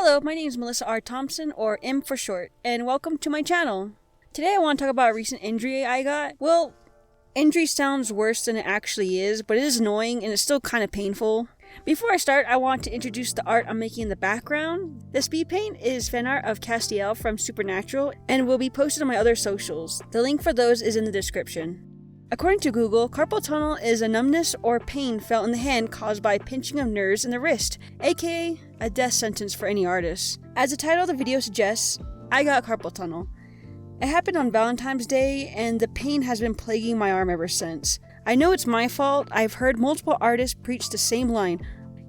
Hello, my name is Melissa R. Thompson, or M for short, and welcome to my channel. Today I want to talk about a recent injury I got. Well, injury sounds worse than it actually is, but it is annoying and it's still kind of painful. Before I start, I want to introduce the art I'm making in the background. The speed paint is fan art of Castiel from Supernatural and will be posted on my other socials. The link for those is in the description. According to Google, carpal tunnel is a numbness or pain felt in the hand caused by pinching of nerves in the wrist, aka a death sentence for any artist. As the title of the video suggests, I got carpal tunnel. It happened on Valentine's Day and the pain has been plaguing my arm ever since. I know it's my fault. I've heard multiple artists preach the same line.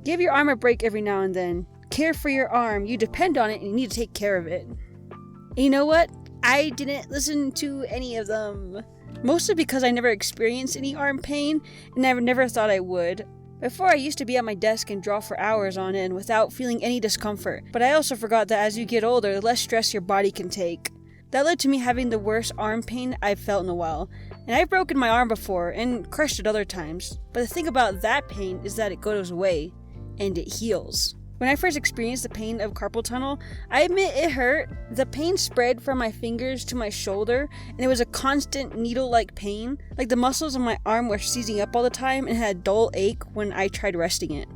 Give your arm a break every now and then. Care for your arm. You depend on it and you need to take care of it. And you know what? I didn't listen to any of them. Mostly because I never experienced any arm pain, and I never thought I would. Before, I used to be at my desk and draw for hours on end without feeling any discomfort, but I also forgot that as you get older, the less stress your body can take. That led to me having the worst arm pain I've felt in a while, and I've broken my arm before and crushed it other times, but the thing about that pain is that it goes away, and it heals. When I first experienced the pain of carpal tunnel, I admit it hurt. The pain spread from my fingers to my shoulder, and it was a constant needle-like pain. Like the muscles on my arm were seizing up all the time and had a dull ache when I tried resting it.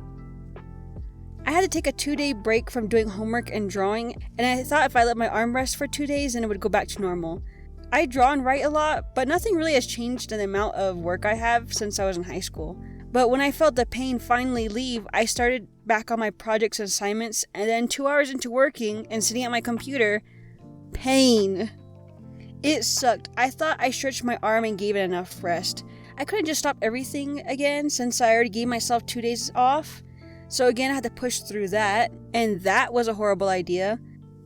I had to take a 2-day break from doing homework and drawing, and I thought if I let my arm rest for 2 days, then it would go back to normal. I draw and write a lot, but nothing really has changed in the amount of work I have since I was in high school. But when I felt the pain finally leave, I started back on my projects and assignments, and then 2 hours into working and sitting at my computer, pain. It sucked. I thought I stretched my arm and gave it enough rest. I couldn't just stop everything again since I already gave myself 2 days off. So again, I had to push through that, and that was a horrible idea.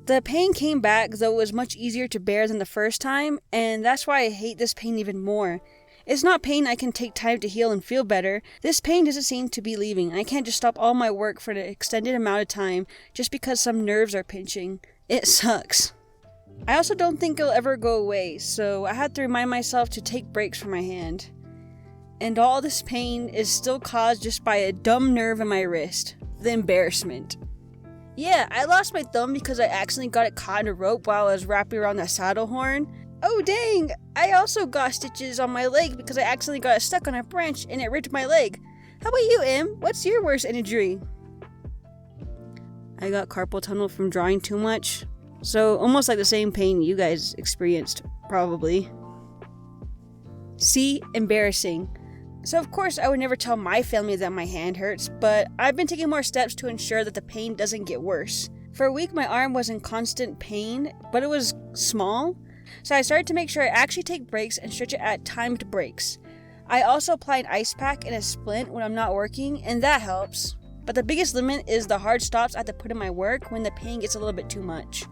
The pain came back, though it was much easier to bear than the first time, and that's why I hate this pain even more. It's not pain I can take time to heal and feel better. This pain doesn't seem to be leaving, and I can't just stop all my work for an extended amount of time just because some nerves are pinching. It sucks. I also don't think it'll ever go away, so I had to remind myself to take breaks from my hand. And all this pain is still caused just by a dumb nerve in my wrist. The embarrassment. Yeah, I lost my thumb because I accidentally got it caught in a rope while I was wrapping around that saddle horn. Oh dang! I also got stitches on my leg because I accidentally got stuck on a branch and it ripped my leg. How about you, Em? What's your worst injury? I got carpal tunnel from drawing too much. So almost like the same pain you guys experienced, probably. See? Embarrassing. So of course I would never tell my family that my hand hurts, but I've been taking more steps to ensure that the pain doesn't get worse. For a week my arm was in constant pain, but it was small. So I started to make sure I actually take breaks and stretch it at timed breaks. I also apply an ice pack and a splint when I'm not working, and that helps. But the biggest limit is the hard stops I have to put in my work when the pain gets a little bit too much.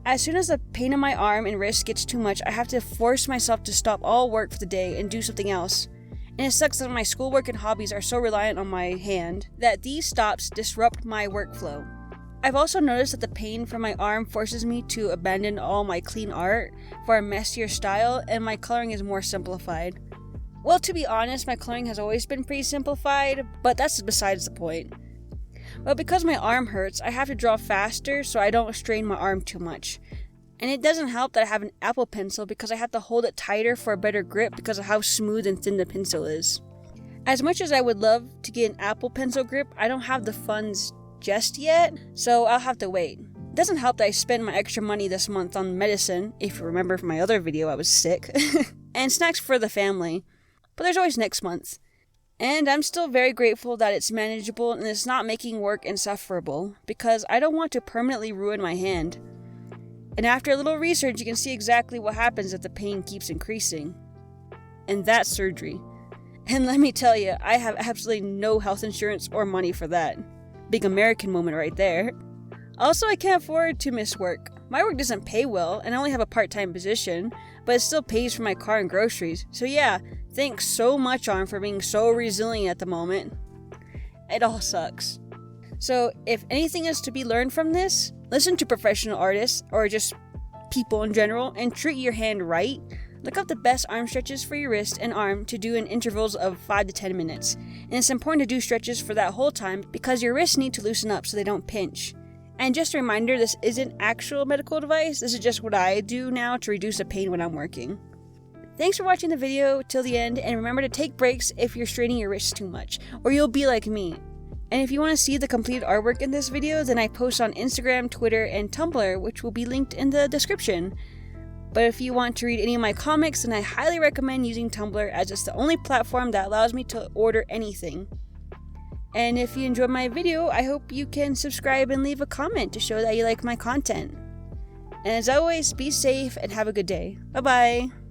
As soon as the pain in my arm and wrist gets too much, I have to force myself to stop all work for the day and do something else. And it sucks that my schoolwork and hobbies are so reliant on my hand that these stops disrupt my workflow. I've also noticed that the pain from my arm forces me to abandon all my clean art for a messier style, and my coloring is more simplified. Well, to be honest, my coloring has always been pretty simplified, but that's besides the point. But because my arm hurts, I have to draw faster so I don't strain my arm too much. And it doesn't help that I have an Apple pencil because I have to hold it tighter for a better grip because of how smooth and thin the pencil is. As much as I would love to get an Apple pencil grip, I don't have the funds just yet, so I'll have to wait. It doesn't help that I spent my extra money this month on medicine, if you remember from my other video I was sick, and snacks for the family, but there's always next month. And I'm still very grateful that it's manageable and it's not making work insufferable, because I don't want to permanently ruin my hand. And after a little research you can see exactly what happens if the pain keeps increasing. And that's surgery. And let me tell you, I have absolutely no health insurance or money for that. Big American moment right there. Also, I can't afford to miss work. My work doesn't pay well, and I only have a part-time position, but it still pays for my car and groceries. So yeah, thanks so much, arm, for being so resilient at the moment. It all sucks. So if anything is to be learned from this, listen to professional artists, or just people in general, and treat your hand right. Look up the best arm stretches for your wrist and arm to do in intervals of 5 to 10 minutes. And it's important to do stretches for that whole time because your wrists need to loosen up so they don't pinch. And just a reminder, this isn't actual medical advice, this is just what I do now to reduce the pain when I'm working. Thanks for watching the video till the end, and remember to take breaks if you're straining your wrists too much, or you'll be like me. And if you want to see the completed artwork in this video, then I post on Instagram, Twitter, and Tumblr, which will be linked in the description. But if you want to read any of my comics, then I highly recommend using Tumblr, as it's the only platform that allows me to order anything. And if you enjoyed my video, I hope you can subscribe and leave a comment to show that you like my content. And as always, be safe and have a good day. Bye bye!